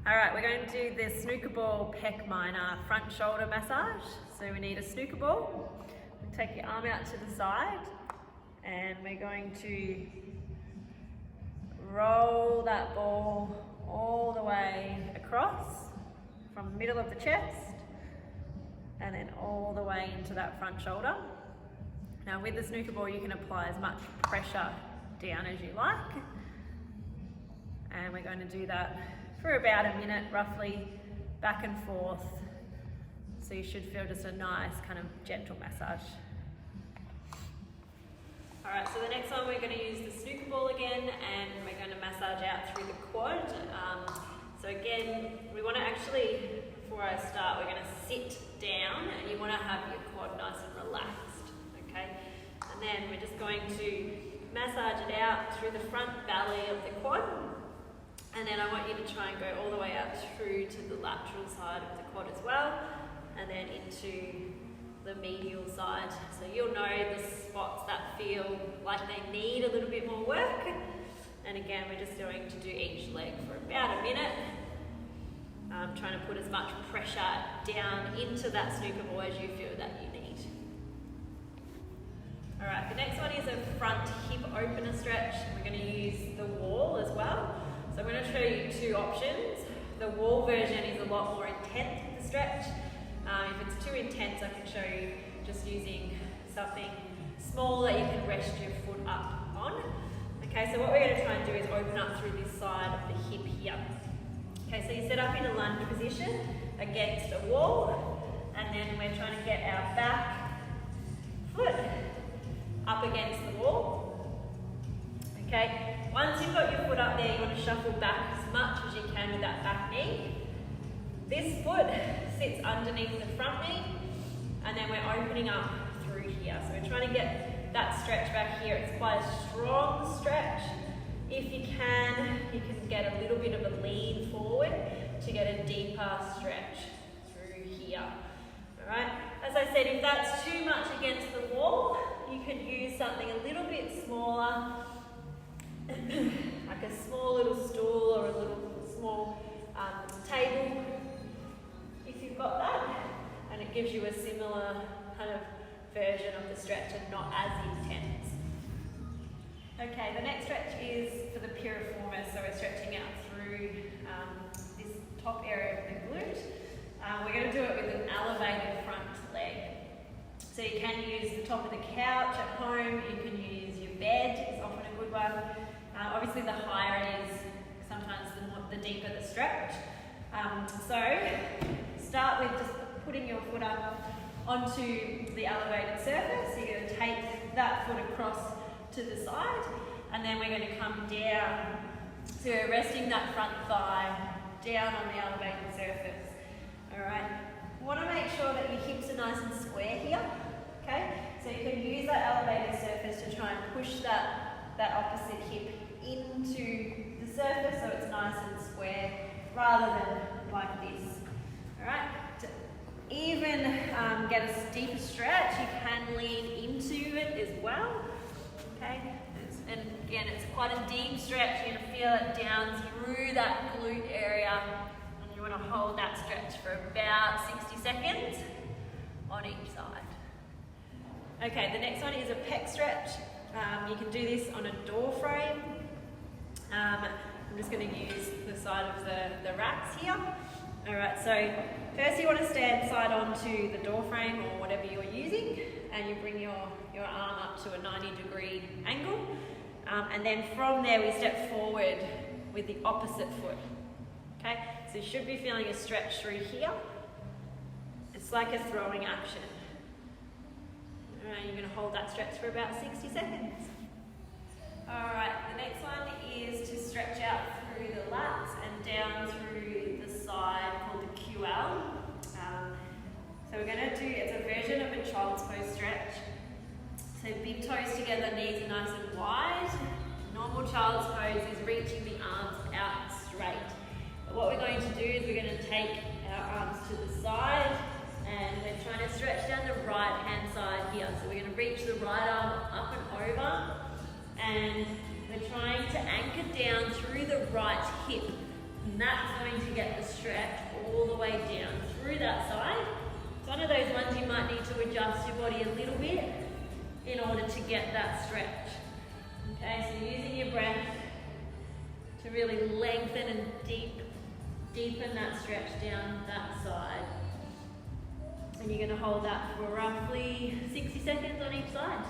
All right, we're going to do the snooker ball pec minor front shoulder massage. So we need a snooker ball. Take your arm out to the side and we're going to roll that ball all the way across from the middle of the chest and then all the way into that front shoulder. Now with the snooker ball you can apply as much pressure down as you like, and we're going to do that for about a minute roughly, back and forth, so you should feel just a nice kind of gentle massage. Alright, so the next one we're going to use the snooker ball again and we're going to massage out through the quad. So again, we want to actually, before I start, we're going to sit down and you want to have your quad nice and relaxed, okay? And then we're just going to massage it out through the front belly of the quad. And then I want you to try and go all the way out through to the lateral side of the quad as well, and then into the medial side. So you'll know the spots that feel like they need a little bit more work. And again, we're just going to do each leg for about a minute. Trying to put as much pressure down into that snooker ball as you feel that you need. All right, the next one is a front hip opener stretch. We're going to use the wall as well. So I'm going to show you two options. The wall version is a lot more intense with the stretch. If it's too intense, I can show you just using something small that you can rest your foot up on. Okay, so what we're going to try and do is open up through this side of the hip here. Okay, so you set up in a lunge position against a wall, and then we're trying to get our back foot up against the wall. Okay, once you've got your foot up there, you want to shuffle back as much as you can with that back knee. This foot sits underneath the front knee, and then we're opening up through here. So we're trying to get that stretch back here. It's quite a strong stretch. If you can get a little bit of a lean forward to get a deeper stretch through here. All right, as I said, if that's too much against the wall, you could use something a little bit smaller, like a small little stool or a little small table, if you've got that, and it gives you a similar kind of version of the stretch and not as intense. Okay, the next stretch is for the piriformis, so we're stretching out through this top area of the glute. We're going to do it with an elevated front leg. So you can use the top of the couch at home, you can use your bed, it's often a good one. Obviously the higher it is, sometimes the deeper the stretch. So start with just putting your foot up onto the elevated surface. So you're going to take that foot across to the side, and then we're going to come down. So you're resting that front thigh down on the elevated surface. Alright, you want to make sure that your hips are nice and square here. Okay, so you can use that elevated surface to try and push that opposite hip into the surface so it's nice and square rather than like this. Alright, to even get a deeper stretch, you can lean into it as well. Okay, and again, it's quite a deep stretch. You're going to feel it down through that glute area, and you want to hold that stretch for about 60 seconds on each side. Okay, the next one is a pec stretch. You can do this on a door frame. I'm just going to use the side of the racks here. Alright, so first you want to stand side onto the door frame or whatever you're using, and you bring your arm up to a 90-degree angle, and then from there we step forward with the opposite foot. Okay, so you should be feeling a stretch through here. It's like a throwing action. Alright, you're going to hold that stretch for about 60 seconds. Alright, the next one is to stretch out through the lats and down through the side called the QL. So we're going to do, it's a version of a child's pose stretch. So big toes together, knees are nice and wide. Normal child's pose is reaching the arms out straight. But what we're going to do is we're going to take our arms to the side, and we're trying to stretch down the right hand side here. So we're going to reach the right arm up and over, and we're trying to anchor down through the right hip. And that's going to get the stretch all the way down through that side. It's one of those ones you might need to adjust your body a little bit in order to get that stretch. Okay, so using your breath to really lengthen and deepen that stretch down that side. And you're going to hold that for roughly 60 seconds on each side.